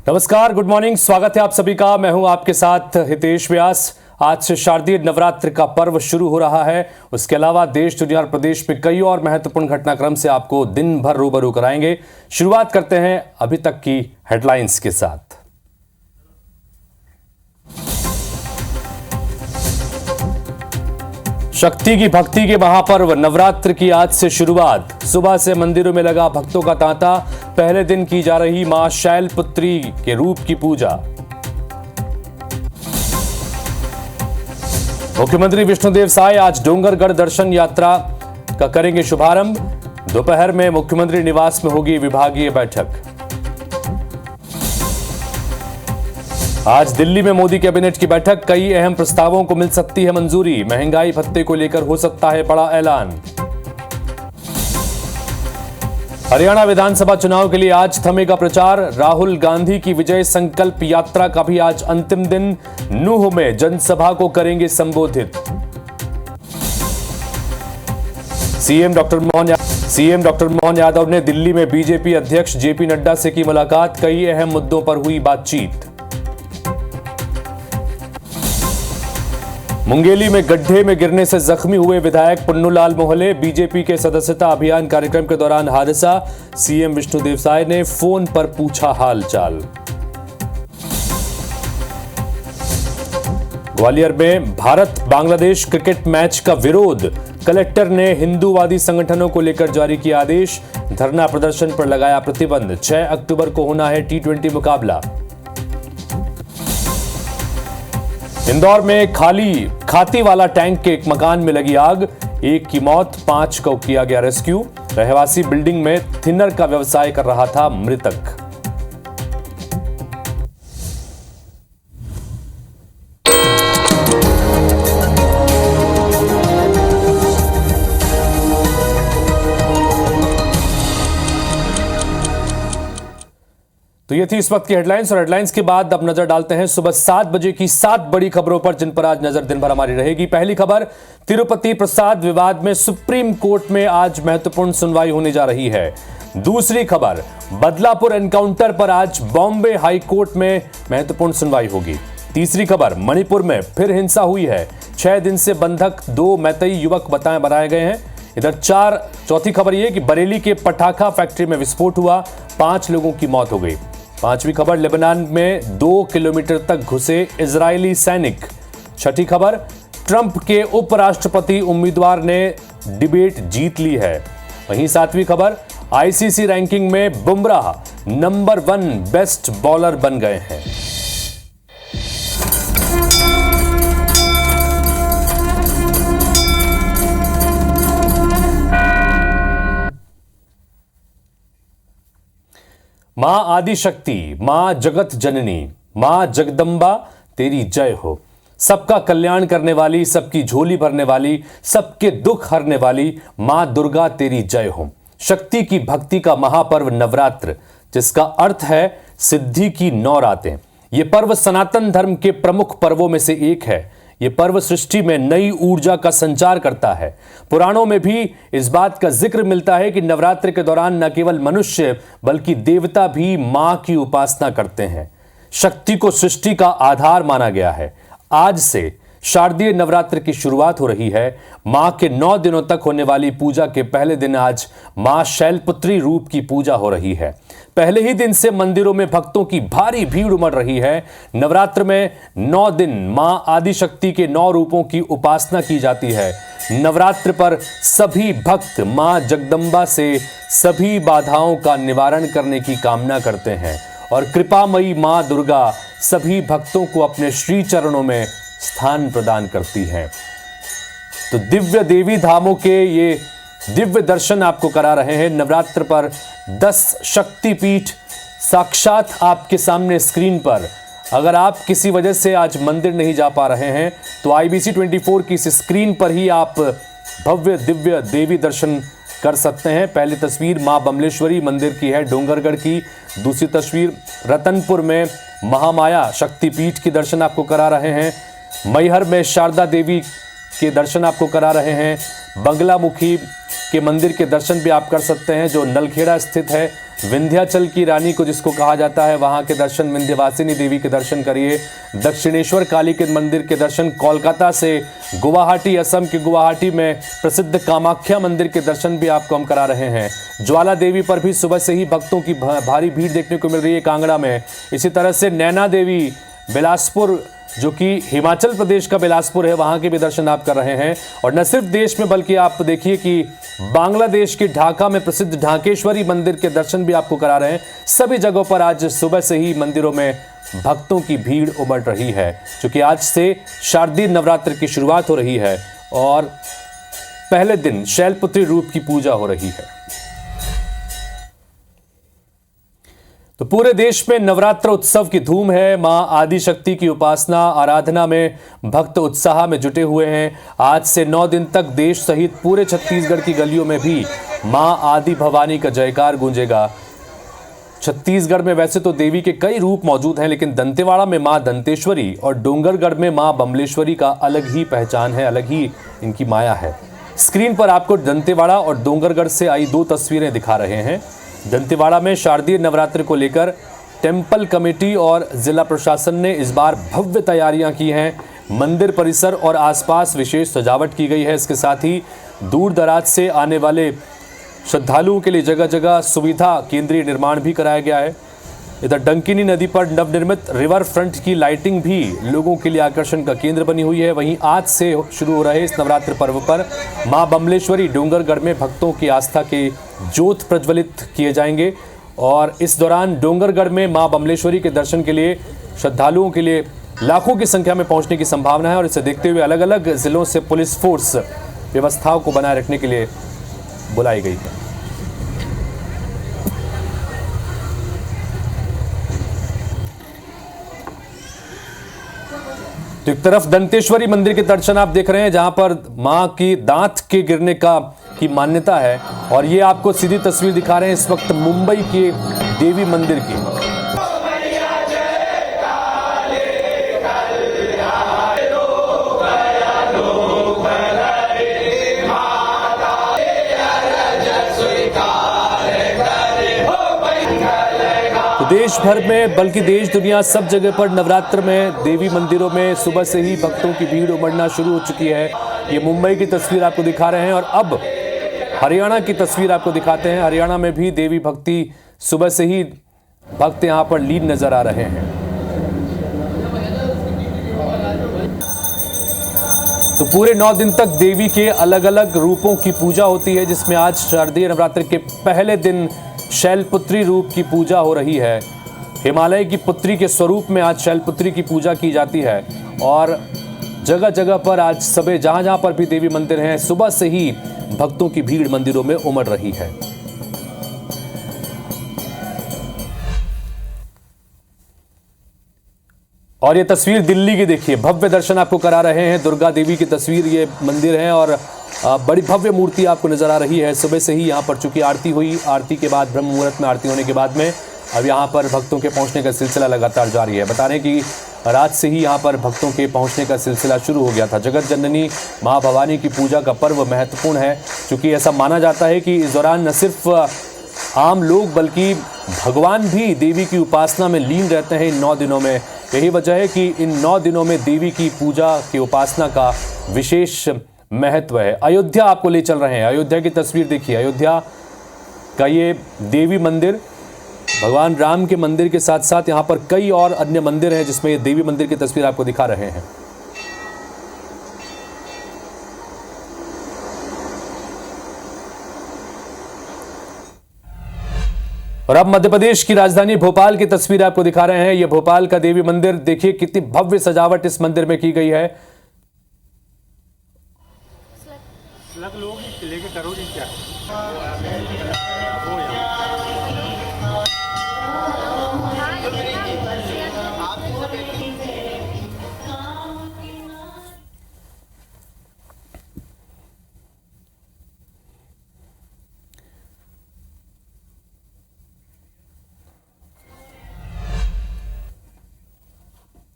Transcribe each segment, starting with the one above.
नमस्कार, good morning. स्वागत है आप सभी का। मैं हूं आपके साथ हितेश व्यास। आज से शारदीय नवरात्र का पर्व शुरू हो रहा है। उसके अलावा देश, दुनिया और प्रदेश में कई और महत्वपूर्ण घटनाक्रम से आपको दिन भर रूबरू कराएंगे। शुरुआत करते हैं अभी तक की हेडलाइंस के साथ। शक्ति की भक्ति के महापर्व नवरात्र की आज से शुरुआत। सुबह से मंदिरों में लगा भक्तों का तांता। पहले दिन की जा रही मां शैलपुत्री के रूप की पूजा। मुख्यमंत्री विष्णुदेव साय आज डोंगरगढ़ दर्शन यात्रा का करेंगे शुभारंभ। दोपहर में मुख्यमंत्री निवास में होगी विभागीय बैठक। आज दिल्ली में मोदी कैबिनेट की बैठक। कई अहम प्रस्तावों को मिल सकती है मंजूरी। महंगाई भत्ते को लेकर हो सकता है बड़ा ऐलान। हरियाणा विधानसभा चुनाव के लिए आज थमेगा प्रचार। राहुल गांधी की विजय संकल्प यात्रा का भी आज अंतिम दिन। नूह में जनसभा को करेंगे संबोधित। सीएम डॉक्टर मोहन यादव ने दिल्ली में बीजेपी अध्यक्ष जेपी नड्डा से की मुलाकात। कई अहम मुद्दों पर हुई बातचीत। मुंगेली में गड्ढे में गिरने से जख्मी हुए विधायक पुन्नूलाल मोहले। बीजेपी के सदस्यता अभियान कार्यक्रम के दौरान हादसा। सीएम विष्णुदेव साय ने फोन पर पूछा हालचाल। ग्वालियर में भारत बांग्लादेश क्रिकेट मैच का विरोध। कलेक्टर ने हिंदूवादी संगठनों को लेकर जारी किया आदेश। धरना प्रदर्शन पर लगाया प्रतिबंध। 6 अक्टूबर को होना है T20 मुकाबला। इंदौर में खाती वाला टैंक के एक मकान में लगी आग। 1 की मौत, 5 को किया गया रेस्क्यू। रहवासी बिल्डिंग में थिनर का व्यवसाय कर रहा था मृतक। तो ये थी इस वक्त की हेडलाइंस, और हेडलाइंस के बाद अब नजर डालते हैं सुबह 7 बजे की 7 बड़ी खबरों पर, जिन पर आज नजर दिन भर हमारी रहेगी। पहली खबर, तिरुपति प्रसाद विवाद में सुप्रीम कोर्ट में आज महत्वपूर्ण सुनवाई होने जा रही है। दूसरी खबर, बदलापुर एनकाउंटर पर आज बॉम्बे हाई कोर्ट में महत्वपूर्ण सुनवाई होगी। तीसरी खबर, मणिपुर में फिर हिंसा हुई है। 6 दिन से बंधक 2 मैतेई युवक बनाए गए हैं। इधर चौथी खबर यह कि बरेली के पटाखा फैक्ट्री में विस्फोट हुआ, 5 लोगों की मौत हो गई। पांचवी खबर, लेबनान में 2 किलोमीटर तक घुसे इजरायली सैनिक। छठी खबर, ट्रंप के उपराष्ट्रपति उम्मीदवार ने डिबेट जीत ली है। वहीं 7वीं खबर, आईसीसी रैंकिंग में बुमराह नंबर 1 बेस्ट बॉलर बन गए हैं। मां आदिशक्ति, मां जगत जननी, मां जगदंबा तेरी जय हो। सबका कल्याण करने वाली, सबकी झोली भरने वाली, सबके दुख हरने वाली मां दुर्गा तेरी जय हो। शक्ति की भक्ति का महापर्व नवरात्र, जिसका अर्थ है सिद्धि की 9 रातें। यह पर्व सनातन धर्म के प्रमुख पर्वों में से एक है। यह पर्व सृष्टि में नई ऊर्जा का संचार करता है। पुराणों में भी इस बात का जिक्र मिलता है कि नवरात्र के दौरान न केवल मनुष्य बल्कि देवता भी मां की उपासना करते हैं। शक्ति को सृष्टि का आधार माना गया है। आज से शारदीय नवरात्र की शुरुआत हो रही है। मां के 9 दिनों तक होने वाली पूजा के पहले दिन आज मां शैलपुत्री रूप की पूजा हो रही है। पहले ही दिन से मंदिरों में भक्तों की भारी भीड़ उमड़ रही है। नवरात्र में 9 दिन मां आदिशक्ति के 9 रूपों की उपासना की जाती है। नवरात्र पर सभी भक्त मां जगदंबा से सभी बाधाओं का निवारण करने की कामना करते हैं, और कृपामयी मां दुर्गा सभी भक्तों को अपने श्री चरणों में स्थान प्रदान करती हैं। तो दिव्य देवी धामों के ये दिव्य दर्शन आपको करा रहे हैं। नवरात्र पर 10 शक्तिपीठ साक्षात आपके सामने स्क्रीन पर। अगर आप किसी वजह से आज मंदिर नहीं जा पा रहे हैं तो IBC 24 की इस स्क्रीन पर ही आप भव्य दिव्य देवी दर्शन कर सकते हैं। पहली तस्वीर मां बमलेश्वरी मंदिर की है, डोंगरगढ़ की। दूसरी तस्वीर रतनपुर में महामाया शक्तिपीठ के दर्शन आपको करा रहे हैं। मैहर में शारदा देवी के दर्शन आपको करा रहे हैं। बंगलामुखी के मंदिर के दर्शन भी आप कर सकते हैं, जो नलखेड़ा स्थित है। विंध्याचल की रानी को जिसको कहा जाता है, वहां के दर्शन, विंध्यवासिनी देवी के दर्शन करिए। दक्षिणेश्वर काली के मंदिर के दर्शन, कोलकाता से गुवाहाटी, असम के गुवाहाटी में प्रसिद्ध कामाख्या मंदिर के दर्शन भी आपको हम करा रहे हैं। ज्वाला देवी पर भी सुबह से ही भक्तों की भारी भीड़ देखने को मिल रही है कांगड़ा में। इसी तरह से नैना देवी बिलासपुर, जो कि हिमाचल प्रदेश का बिलासपुर है, वहां के भी दर्शन आप कर रहे हैं। और न सिर्फ देश में बल्कि आप देखिए कि बांग्लादेश के ढाका में प्रसिद्ध ढाकेश्वरी मंदिर के दर्शन भी आपको करा रहे हैं। सभी जगहों पर आज सुबह से ही मंदिरों में भक्तों की भीड़ उमड़ रही है, क्योंकि आज से शारदीय नवरात्र की शुरुआत हो रही है और पहले दिन शैलपुत्री रूप की पूजा हो रही है। तो पूरे देश में नवरात्र उत्सव की धूम है। मां आदिशक्ति की उपासना आराधना में भक्त उत्साह में जुटे हुए हैं। आज से 9 दिन तक देश सहित पूरे छत्तीसगढ़ की गलियों में भी मां आदि भवानी का जयकार गूंजेगा। छत्तीसगढ़ में वैसे तो देवी के कई रूप मौजूद हैं, लेकिन दंतेवाड़ा में मां दंतेश्वरी और डोंगरगढ़ में मां बमलेश्वरी का अलग ही पहचान है, अलग ही इनकी माया है। स्क्रीन पर आपको दंतेवाड़ा और डोंगरगढ़ से आई 2 तस्वीरें दिखा रहे हैं। दंतेवाड़ा में शारदीय नवरात्र को लेकर टेंपल कमेटी और जिला प्रशासन ने इस बार भव्य तैयारियां की हैं। मंदिर परिसर और आसपास विशेष सजावट की गई है। इसके साथ ही दूर दराज से आने वाले श्रद्धालुओं के लिए जगह जगह सुविधा केंद्रीय निर्माण भी कराया गया है। इधर डंकिनी नदी पर नवनिर्मित रिवर फ्रंट की लाइटिंग भी लोगों के लिए आकर्षण का केंद्र बनी हुई है। वहीं आज से शुरू हो रहे इस नवरात्र पर्व पर मां बमलेश्वरी डोंगरगढ़ में भक्तों की आस्था के ज्योत प्रज्वलित किए जाएंगे और इस दौरान डोंगरगढ़ में मां बमलेश्वरी के दर्शन के लिए श्रद्धालुओं के लिए लाखों की संख्या में पहुंचने की संभावना है। और इसे देखते हुए अलग अलग जिलों से पुलिस फोर्स व्यवस्थाओं को बनाए रखने के लिए बुलाई गई है। तो एक तरफ दंतेश्वरी मंदिर के दर्शन आप देख रहे हैं, जहां पर मां की दांत के गिरने की मान्यता है। और ये आपको सीधी तस्वीर दिखा रहे हैं इस वक्त मुंबई के देवी मंदिर की। देश भर में बल्कि देश दुनिया सब जगह पर नवरात्र में देवी मंदिरों में सुबह से ही भक्तों की भीड़ उमड़ना शुरू हो चुकी है। ये मुंबई की तस्वीर आपको दिखा रहे हैं और अब हरियाणा की तस्वीर आपको दिखाते हैं। हरियाणा में भी देवी भक्ति सुबह से ही भक्त यहां पर लीन नजर आ रहे हैं। तो पूरे 9 दिन तक देवी के अलग अलग रूपों की पूजा होती है, जिसमें आज शारदीय नवरात्र के पहले दिन शैलपुत्री रूप की पूजा हो रही है। हिमालय की पुत्री के स्वरूप में आज शैलपुत्री की पूजा की जाती है और जगह जगह पर आज सुबह जहां जहां पर भी देवी मंदिर हैं, सुबह से ही भक्तों की भीड़ मंदिरों में उमड़ रही है। और ये तस्वीर दिल्ली की देखिए, भव्य दर्शन आपको करा रहे हैं। दुर्गा देवी की तस्वीर, ये मंदिर है और बड़ी भव्य मूर्ति आपको नजर आ रही है। सुबह से ही यहाँ पर चूंकि आरती हुई, आरती के बाद ब्रह्म मुहूर्त में आरती होने के बाद में अब यहाँ पर भक्तों के पहुँचने का सिलसिला लगातार जारी है। बता रहे कि रात से ही यहाँ पर भक्तों के पहुँचने का सिलसिला शुरू हो गया था। जगत जननी माँ भवानी की पूजा का पर्व महत्वपूर्ण है, क्योंकि ऐसा माना जाता है कि इस दौरान न सिर्फ आम लोग बल्कि भगवान भी देवी की उपासना में लीन रहते हैं इन 9 दिनों में। यही वजह है कि इन 9 दिनों में देवी की पूजा की उपासना का विशेष महत्व है। अयोध्या आपको ले चल रहे हैं। अयोध्या की तस्वीर देखिए। अयोध्या का ये देवी मंदिर भगवान राम के मंदिर के साथ साथ यहाँ पर कई और अन्य मंदिर हैं, जिसमें ये देवी मंदिर की तस्वीर आपको दिखा रहे हैं। और अब मध्य प्रदेश की राजधानी भोपाल की तस्वीर आपको दिखा रहे हैं। यह भोपाल का देवी मंदिर देखिए, कितनी भव्य सजावट इस मंदिर में की गई है। लोग लेके करोगे क्या?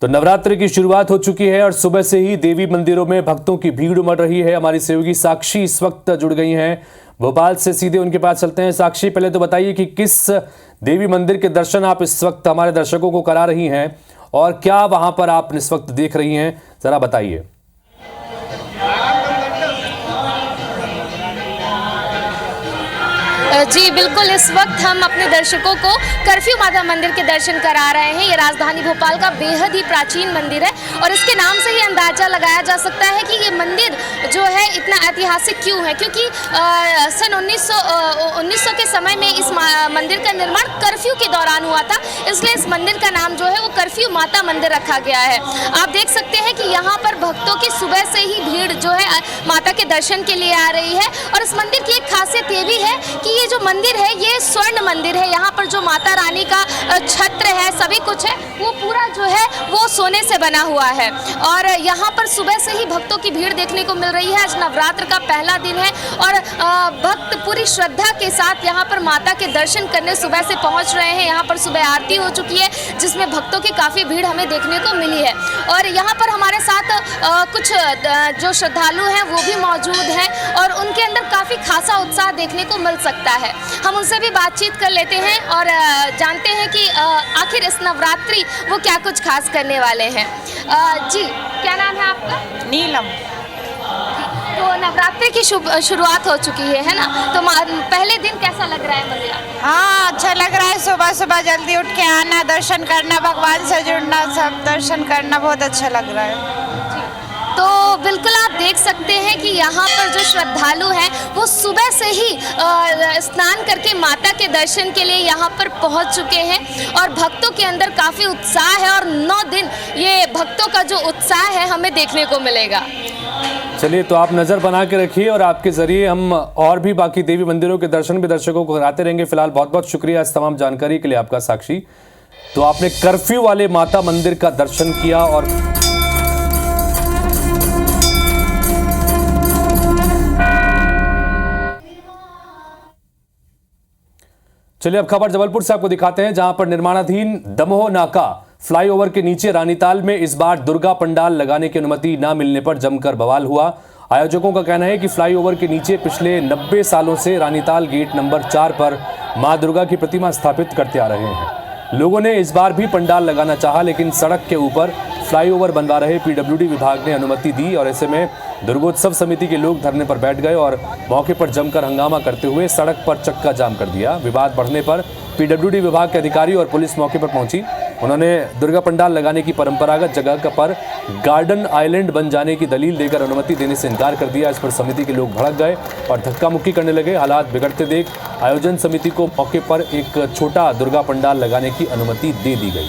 तो नवरात्र की शुरुआत हो चुकी है और सुबह से ही देवी मंदिरों में भक्तों की भीड़ उमड़ रही है। हमारी सहयोगी साक्षी इस वक्त जुड़ गई हैं भोपाल से सीधे उनके पास चलते हैं। साक्षी, पहले तो बताइए कि किस देवी मंदिर के दर्शन आप इस वक्त हमारे दर्शकों को करा रही हैं और क्या वहां पर आप इस वक्त देख रही हैं, जरा बताइए। जी बिल्कुल, इस वक्त हम अपने दर्शकों को कर्फ्यू माता मंदिर के दर्शन करा रहे हैं। ये राजधानी भोपाल का बेहद ही प्राचीन मंदिर है और इसके नाम से ही अंदाजा लगाया जा सकता है कि ये मंदिर जो है इतना ऐतिहासिक क्यों है, क्योंकि सन 1900 के समय में इस मंदिर का निर्माण कर्फ्यू के दौरान हुआ था, इसलिए इस मंदिर का नाम जो है वो कर्फ्यू माता मंदिर रखा गया है। आप देख सकते हैं कि यहाँ पर भक्तों की सुबह से ही भीड़ जो है माता के दर्शन के लिए आ रही है और इस मंदिर की एक खासियत ये भी है कि ये जो मंदिर है ये स्वर्ण मंदिर है। यहाँ पर जो माता रानी का छत्र है, सभी कुछ है, वो पूरा जो है वो सोने से बना हुआ है और यहाँ पर सुबह से ही भक्तों की भीड़ देखने को मिल रही है। आज नवरात्र का पहला दिन है और भक्त पूरी श्रद्धा के साथ यहाँ पर माता के दर्शन करने सुबह से पहुँच रहे हैं। यहाँ पर सुबह आरती हो चुकी है जिसमें भक्तों की काफ़ी भीड़ हमें देखने को मिली है और यहाँ पर हमारे साथ कुछ जो श्रद्धालु हैं वो भी मौजूद हैं और उनके अंदर काफ़ी खासा उत्साह देखने को मिल सकता है। हम उनसे भी बातचीत कर लेते हैं और जानते हैं कि आखिर इस नवरात्रि वो क्या कुछ खास करने वाले हैं। जी, क्या नाम है आपका? नीलम। तो नवरात्रि की शुरुआत हो चुकी है ना, तो पहले दिन कैसा लग रहा है मंदिर? हाँ, अच्छा लग रहा है। सुबह सुबह जल्दी उठ के आना, दर्शन करना, भगवान से जुड़ना, सब दर्शन करना बहुत अच्छा लग रहा है। तो बिल्कुल आप देख सकते हैं कि यहाँ पर जो श्रद्धालु हैं वो सुबह से ही स्नान करके माता के दर्शन के लिए यहाँ पर पहुँच चुके हैं और भक्तों के अंदर काफ़ी उत्साह है और 9 दिन ये भक्तों का जो उत्साह है हमें देखने को मिलेगा। चलिए, तो आप नज़र बना के रखिए और आपके ज़रिए हम और भी बाकी देवी मंदिरों के दर्शन भी दर्शकों को कराते रहेंगे। फिलहाल बहुत बहुत शुक्रिया इस तमाम जानकारी के लिए आपका साक्षी। तो आपने कर्फ्यू वाले माता मंदिर का दर्शन किया और चलिए अब खबर जबलपुर से आपको दिखाते हैं, जहां पर निर्माणाधीन दमोह नाका फ्लाईओवर के नीचे रानीताल में इस बार दुर्गा पंडाल लगाने की अनुमति न मिलने पर जमकर बवाल हुआ। आयोजकों का कहना है कि फ्लाईओवर के नीचे पिछले 90 सालों से रानीताल गेट नंबर 4 पर मां दुर्गा की प्रतिमा स्थापित करते आ रहे हैं। लोगों ने इस बार भी पंडाल लगाना चाहा, लेकिन सड़क के ऊपर फ्लाईओवर बनवा रहे पीडब्ल्यूडी विभाग ने अनुमति दी और ऐसे में दुर्गोत्सव समिति के लोग धरने पर बैठ गए और मौके पर जमकर हंगामा करते हुए सड़क पर चक्का जाम कर दिया। विवाद बढ़ने पर पीडब्ल्यूडी विभाग के अधिकारी और पुलिस मौके पर पहुंची। उन्होंने दुर्गा पंडाल लगाने की परंपरागत जगह पर गार्डन आइलैंड बन जाने की दलील देकर अनुमति देने से इनकार कर दिया। इस पर समिति के लोग भड़क गए और धक्का मुक्की करने लगे। हालात बिगड़ते देख आयोजन समिति को मौके पर एक छोटा दुर्गा पंडाल लगाने की अनुमति दे दी गई।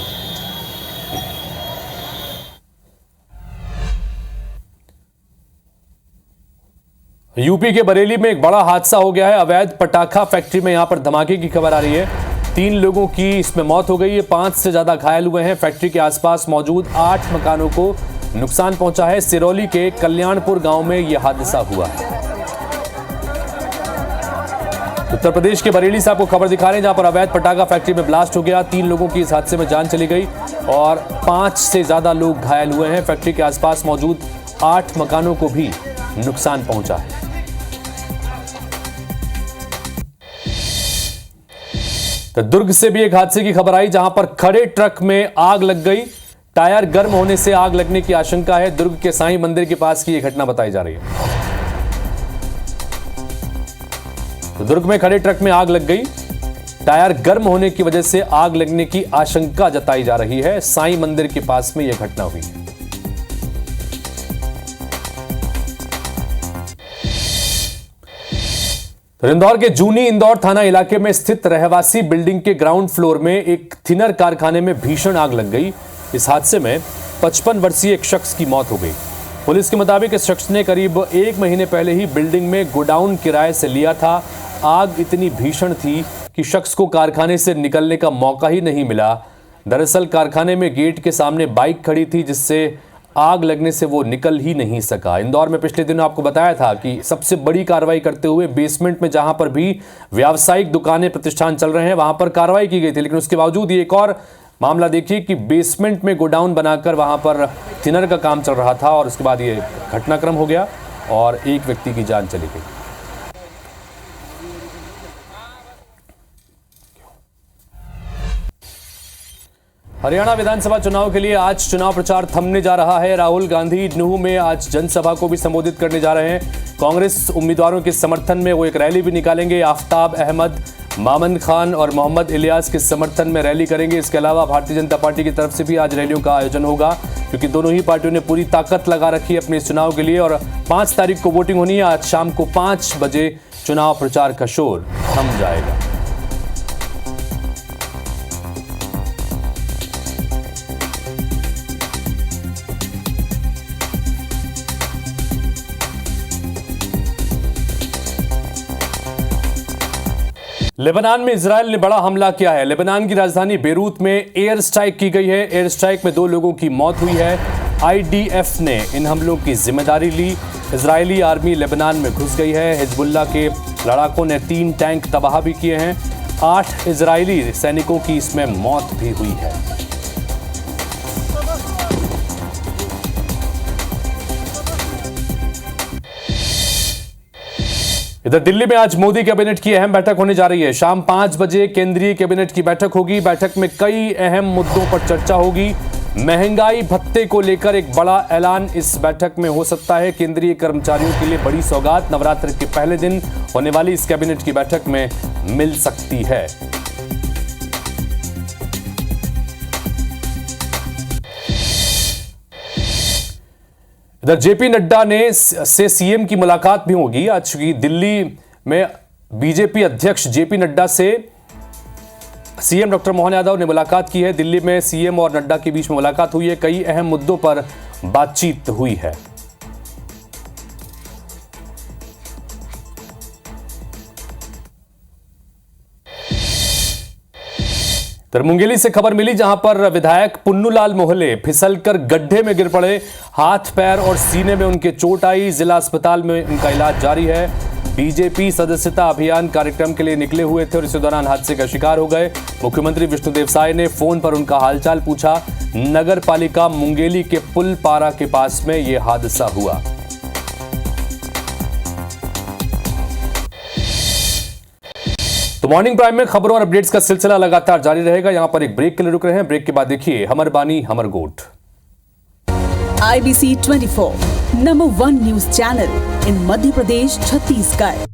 यूपी के बरेली में एक बड़ा हादसा हो गया है। अवैध पटाखा फैक्ट्री में यहां पर धमाके की खबर आ रही है। 3 लोगों की इसमें मौत हो गई है, 5 से ज्यादा घायल हुए हैं। फैक्ट्री के आसपास मौजूद 8 मकानों को नुकसान पहुंचा है। सिरौली के कल्याणपुर गांव में यह हादसा हुआ है। उत्तर प्रदेश के बरेली से आपको खबर दिखा रहे हैं, जहां पर अवैध पटाखा फैक्ट्री में ब्लास्ट हो गया। 3 लोगों की इस हादसे में जान चली गई और 5 से ज्यादा लोग घायल हुए हैं। फैक्ट्री के आसपास मौजूद 8 मकानों को भी नुकसान पहुंचा है। तो दुर्ग से भी एक हादसे की खबर आई, जहां पर खड़े ट्रक में आग लग गई। टायर गर्म होने से आग लगने की आशंका है। दुर्ग के साईं मंदिर के पास की यह घटना बताई जा रही है। तो दुर्ग में खड़े ट्रक में आग लग गई। टायर गर्म होने की वजह से आग लगने की आशंका जताई जा रही है। साईं मंदिर के पास में यह घटना हुई है। तो इंदौर के जूनी इंदौर थाना इलाके में स्थित रहवासी बिल्डिंग के ग्राउंड फ्लोर में एक थिनर कारखाने में भीषण आग लग गई। इस हादसे में 55 वर्षीय एक शख्स की मौत हो गई। पुलिस के मुताबिक इस शख्स ने करीब 1 महीने पहले ही बिल्डिंग में गोडाउन किराए से लिया था। आग इतनी भीषण थी कि शख्स को कारखाने से निकलने का मौका ही नहीं मिला। दरअसल कारखाने में गेट के सामने बाइक खड़ी थी, जिससे आग लगने से वो निकल ही नहीं सका। इंदौर में पिछले दिनों आपको बताया था कि सबसे बड़ी कार्रवाई करते हुए बेसमेंट में जहां पर भी व्यावसायिक दुकानें प्रतिष्ठान चल रहे हैं वहां पर कार्रवाई की गई थी, लेकिन उसके बावजूद ये एक और मामला देखिए कि बेसमेंट में गोडाउन बनाकर वहां पर थिनर का काम चल रहा था और उसके बाद ये घटनाक्रम हो गया और एक व्यक्ति की जान चली गई। हरियाणा विधानसभा चुनाव के लिए आज चुनाव प्रचार थमने जा रहा है। राहुल गांधी नूह में आज जनसभा को भी संबोधित करने जा रहे हैं। कांग्रेस उम्मीदवारों के समर्थन में वो एक रैली भी निकालेंगे। आफ्ताब अहमद, मामन खान और मोहम्मद इलियास के समर्थन में रैली करेंगे। इसके अलावा भारतीय जनता पार्टी की तरफ से भी आज रैलियों का आयोजन होगा, क्योंकि दोनों ही पार्टियों ने पूरी ताकत लगा रखी है अपने इस चुनाव के लिए। और 5 तारीख को वोटिंग होनी है। आज शाम को 5 बजे चुनाव प्रचार का शोर थम जाएगा। लेबनान में इजरायल ने बड़ा हमला किया है। लेबनान की राजधानी बेरूत में एयर स्ट्राइक की गई है। एयर स्ट्राइक में 2 लोगों की मौत हुई है। आईडीएफ ने इन हमलों की जिम्मेदारी ली। इजरायली आर्मी लेबनान में घुस गई है। हिजबुल्लाह के लड़ाकों ने 3 टैंक तबाह भी किए हैं। 8 इजरायली सैनिकों की इसमें मौत भी हुई है। इधर दिल्ली में आज मोदी कैबिनेट की अहम बैठक होने जा रही है। शाम 5 बजे केंद्रीय कैबिनेट की बैठक होगी। बैठक में कई अहम मुद्दों पर चर्चा होगी। महंगाई भत्ते को लेकर एक बड़ा ऐलान इस बैठक में हो सकता है। केंद्रीय कर्मचारियों के लिए बड़ी सौगात नवरात्र के पहले दिन होने वाली इस कैबिनेट की बैठक में मिल सकती है। इधर जेपी नड्डा से सीएम की मुलाकात भी होगी। आज की दिल्ली में बीजेपी अध्यक्ष जेपी नड्डा से सीएम डॉक्टर मोहन यादव ने मुलाकात की है। दिल्ली में सीएम और नड्डा के बीच में मुलाकात हुई है। कई अहम मुद्दों पर बातचीत हुई है। मुंगेली से खबर मिली, जहां पर विधायक पुन्नूलाल मोहले फिसलकर गड्ढे में गिर पड़े। हाथ, पैर और सीने में उनके चोट आई। जिला अस्पताल में उनका इलाज जारी है। बीजेपी सदस्यता अभियान कार्यक्रम के लिए निकले हुए थे और इसी दौरान हादसे का शिकार हो गए। मुख्यमंत्री विष्णुदेव साय ने फोन पर उनका हालचाल पूछा। नगर पालिका मुंगेली के पुल पारा के पास में यह हादसा हुआ। तो मॉर्निंग प्राइम में खबरों और अपडेट्स का सिलसिला लगातार जारी रहेगा। यहां पर एक ब्रेक के लिए रुक रहे हैं। ब्रेक के बाद देखिए हमर बानी हमर गोठ। IBC 24 number 1 news channel in Madhya Pradesh, Chhattisgarh.